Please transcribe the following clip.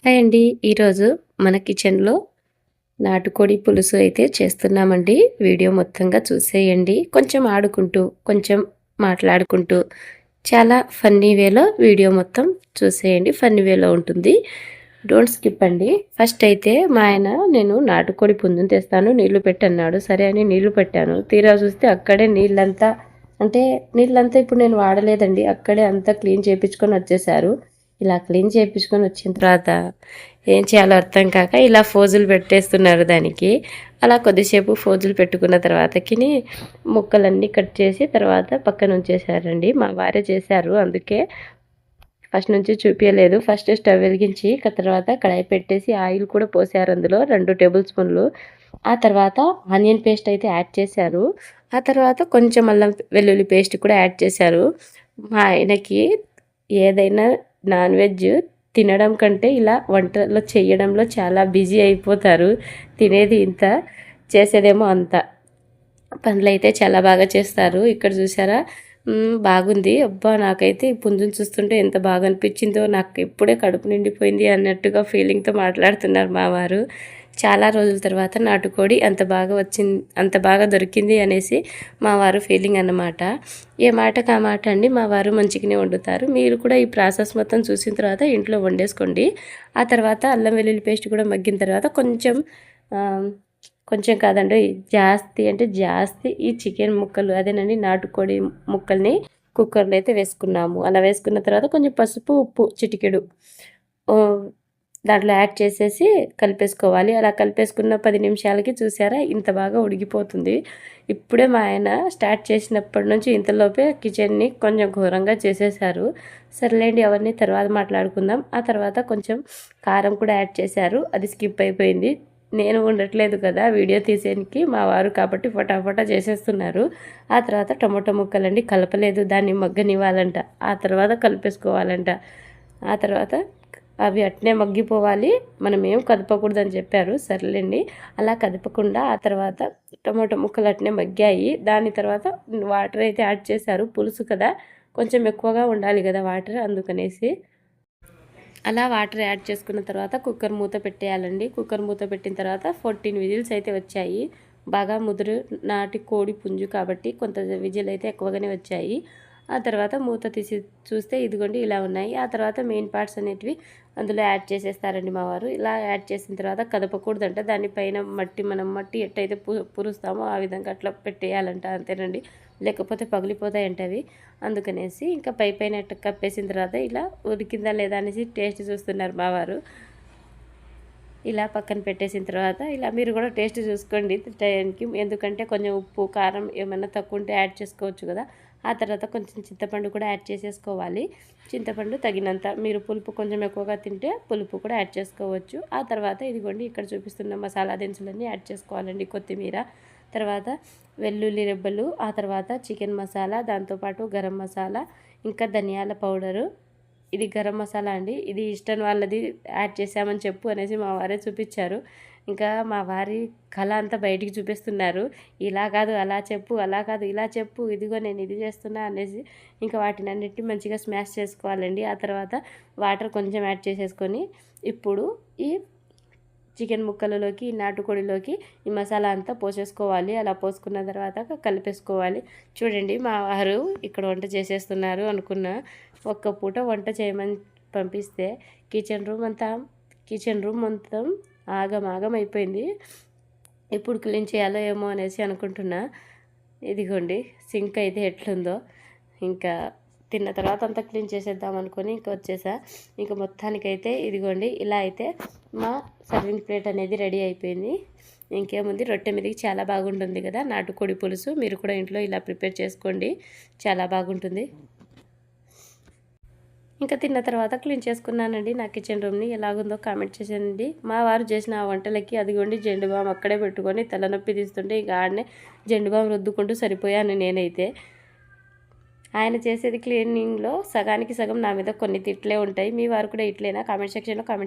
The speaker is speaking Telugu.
హాయ్ అండి. ఈరోజు మన కిచెన్‌లో నాటుకోడి పులుసు అయితే చేస్తున్నామండి. వీడియో మొత్తంగా చూసేయండి. కొంచెం ఆడుకుంటూ, కొంచెం మాట్లాడుకుంటూ చాలా ఫన్నీ వేలో వీడియో మొత్తం చూసేయండి. ఫన్నీ వేలో ఉంటుంది. డోంట్ స్కిప్ అండి. ఫస్ట్ అయితే మా ఆయన నేను నాటుకోడి పుంజుని తెస్తాను నీళ్లు పెట్టన్నాడు. సరే అని నీళ్లు పెట్టాను. తీరా చూస్తే అక్కడే నీళ్ళంతా అంటే నీళ్ళంతా ఇప్పుడు నేను వాడలేదండి. అక్కడే అంతా క్లీన్ చేపించుకొని వచ్చేసారు. ఇలా క్లీన్ చేపించుకొని వచ్చిన తర్వాత ఏం చేయాలో అర్థం కాక ఇలా ఫోజులు పెట్టేస్తున్నారు దానికి. అలా కొద్దిసేపు ఫోజులు పెట్టుకున్న తర్వాతకిని ముక్కలన్నీ కట్ చేసి తర్వాత పక్కన ఉంచేసారండి. మా వారే చేశారు. అందుకే ఫస్ట్ నుంచి చూపియలేదు. ఫస్ట్ స్టవ్ వెలిగించి తర్వాత కడాయి పెట్టేసి ఆయిల్ కూడా పోసారు అందులో 2 టేబుల్ స్పూన్లు. ఆ తర్వాత ఆనియన్ పేస్ట్ అయితే యాడ్ చేశారు. ఆ తర్వాత కొంచెం అల్లం వెల్లుల్లి పేస్ట్ కూడా యాడ్ చేశారు. మా ఆయనకి ఏదైనా నాన్ వెజ్ తినడం కంటే ఇలా వంటలో చేయడంలో చాలా బిజీ అయిపోతారు. తినేది ఇంత, చేసేదేమో అంత. పనులైతే చాలా బాగా చేస్తారు. ఇక్కడ చూసారా బాగుంది. అబ్బా! నాకైతే ఈ పుంజుని చూస్తుంటే ఎంత బాగా అనిపించిందో, నాకు ఇప్పుడే కడుపు నిండిపోయింది అన్నట్టుగా ఫీలింగ్‌తో మాట్లాడుతున్నారు మా వారు. చాలా రోజుల తర్వాత నాటుకోడి అంత బాగా దొరికింది అనేసి మా వారు ఫీలింగ్ అన్నమాట. ఏ మాటకి ఆ మాట అండి మా వారు మంచిగానే వండుతారు. మీరు కూడా ఈ ప్రాసెస్ మొత్తం చూసిన తర్వాత ఇంట్లో వండేసుకోండి. ఆ తర్వాత అల్లం వెల్లుల్లి పేస్ట్ కూడా మగ్గిన తర్వాత కొంచెం కాదండి జాస్తి అంటే జాస్తి ఈ చికెన్ ముక్కలు అదేనండి నాటుకోడి ముక్కల్ని కుక్కర్లో అయితే వేసుకున్నాము. అలా వేసుకున్న తర్వాత కొంచెం పసుపు, ఉప్పు చిటికెడు దాంట్లో యాడ్ చేసేసి కలిపేసుకోవాలి. అలా కలిపేసుకున్న 10 నిమిషాలకి చూసారా ఇంత బాగా ఉడికిపోతుంది. ఇప్పుడే మా ఆయన స్టార్ట్ చేసినప్పటి నుంచి ఇంతలోపే కిచెన్‌ని కొంచెం ఘోరంగా చేసేశారు. సర్లేండి అవన్నీ తర్వాత మాట్లాడుకుందాం. ఆ తర్వాత కొంచెం కారం కూడా యాడ్ చేశారు. అది స్కిప్ అయిపోయింది. నేను ఉండట్లేదు కదా వీడియో తీసేనికి మా వారు కాబట్టి ఫటాఫటా చేసేస్తున్నారు. ఆ తర్వాత టమోటా ముక్కలండి కలపలేదు, దాన్ని మగ్గనివ్వాలంట. ఆ తర్వాత కలిపేసుకోవాలంట. ఆ తర్వాత అవి అట్నే మగ్గిపోవాలి, మనం ఏం కదపకూడదని చెప్పారు. సర్లేండి అలా కదపకుండా ఆ తర్వాత టమోటా ముక్కలు అట్నే మగ్గాయి. దాని తర్వాత వాటర్ అయితే యాడ్ చేశారు. పులుసు కదా కొంచెం ఎక్కువగా ఉండాలి కదా వాటర్, అందుకనేసి అలా వాటర్ యాడ్ చేసుకున్న తర్వాత కుక్కర్ మూత పెట్టేయాలండి. కుక్కర్ మూత పెట్టిన తర్వాత 14 విజిల్స్ అయితే వచ్చాయి. బాగా ముదురు నాటి కోడి పుంజు కాబట్టి కొంత విజిల్ అయితే ఎక్కువగానే వచ్చాయి. ఆ తర్వాత మూత తీసి చూస్తే ఇదిగోండి ఇలా ఉన్నాయి. ఆ తర్వాత మెయిన్ పార్ట్స్ అనేటివి అందులో యాడ్ చేసేస్తారండి మా వారు. ఇలా యాడ్ చేసిన తర్వాత కదపకూడదంట. దానిపైన మనం మట్టి ఎట్టయితే పురుస్తామో ఆ విధంగా అట్లా పెట్టేయాలంట, అంతేనండి. లేకపోతే పగిలిపోతాయంట అవి. అందుకనేసి ఇంకా పైన కప్పేసిన తర్వాత ఇలా ఉడికిందా లేదా అనేసి టేస్ట్ చూస్తున్నారు మా వారు. ఇలా పక్కన పెట్టేసిన తర్వాత ఇలా మీరు కూడా టేస్ట్ చూసుకోండి టైంకి. ఎందుకంటే కొంచెం ఉప్పు, కారం ఏమన్నా తక్కువ ఉంటే యాడ్ చేసుకోవచ్చు కదా. ఆ తర్వాత కొంచెం చింతపండు కూడా యాడ్ చేసేసుకోవాలి. చింతపండు తగినంత, మీరు పులుపు కొంచెం ఎక్కువగా తింటే పులుపు కూడా యాడ్ చేసుకోవచ్చు. ఆ తర్వాత ఇదిగోండి ఇక్కడ చూపిస్తున్న మసాలా దినుసులన్నీ యాడ్ చేసుకోవాలండి. కొత్తిమీర, తర్వాత వెల్లుల్లి రెబ్బలు, ఆ తర్వాత చికెన్ మసాలా, దాంతోపాటు గరం మసాలా, ఇంకా ధనియాల పౌడరు. ఇది గరం మసాలా అండి. ఇది ఇష్టం వాళ్ళది యాడ్ చేసామని చెప్పు అనేసి మా వారే చూపించారు. ఇంకా మా వారి కళ అంతా బయటికి చూపిస్తున్నారు. ఇలా కాదు అలా చెప్పు, అలా కాదు ఇలా చెప్పు, ఇదిగో నేను ఇది చేస్తున్నా అనేసి ఇంకా వాటిని అన్నిటిని మంచిగా స్మాష్ చేసుకోవాలండి. ఆ తర్వాత వాటర్ కొంచెం యాడ్ చేసేసుకొని ఇప్పుడు ఈ చికెన్ ముక్కలలోకి, నాటుకోడిలోకి ఈ మసాలా అంతా పోసేసుకోవాలి. అలా పోసుకున్న తర్వాత కలిపేసుకోవాలి. చూడండి మా వారు ఇక్కడ వంట చేసేస్తున్నారు అనుకున్నా. ఒక్క పూట వంట చేయమని పంపిస్తే కిచెన్ రూమ్ మొత్తం ఆగమాగం అయిపోయింది. ఎప్పుడు క్లీన్ చేయాలో ఏమో అనేసి అనుకుంటున్నా. ఇదిగోండి సింక్ అయితే ఎట్లుందో. ఇంకా తిన్న తర్వాత అంతా క్లీన్ చేసేద్దాం అనుకొని ఇంకా వచ్చేసా. ఇంకా మొత్తానికైతే ఇదిగోండి ఇలా అయితే మా సర్వింగ్ ప్లేట్ అనేది రెడీ అయిపోయింది. ఇంకేముంది, రొట్టె మీదకి చాలా బాగుంటుంది కదా నాటుకోడి పులుసు. మీరు కూడా ఇంట్లో ఇలా ప్రిపేర్ చేసుకోండి, చాలా బాగుంటుంది. ఇంకా తిన్న తర్వాత క్లీన్ చేసుకున్నానండి నా కిచెన్ రూమ్ని. ఎలాగుందో కామెంట్ చేసేయండి. మా వారు చేసిన ఆ వంటలకి అదిగోండి జెండు బామ్ అక్కడే పెట్టుకొని తలనొప్పి తీస్తుంటే ఇక ఆడనే జెండు బామ్ రుద్దుకుంటూ సరిపోయాను నేనైతే. ఆయన చేసేది క్లీనింగ్లో సగానికి సగం నా మీద కొన్ని తిట్లే ఉంటాయి. మీ వారు కూడా ఇట్లేనా? కామెంట్ సెక్షన్లో కామెంట్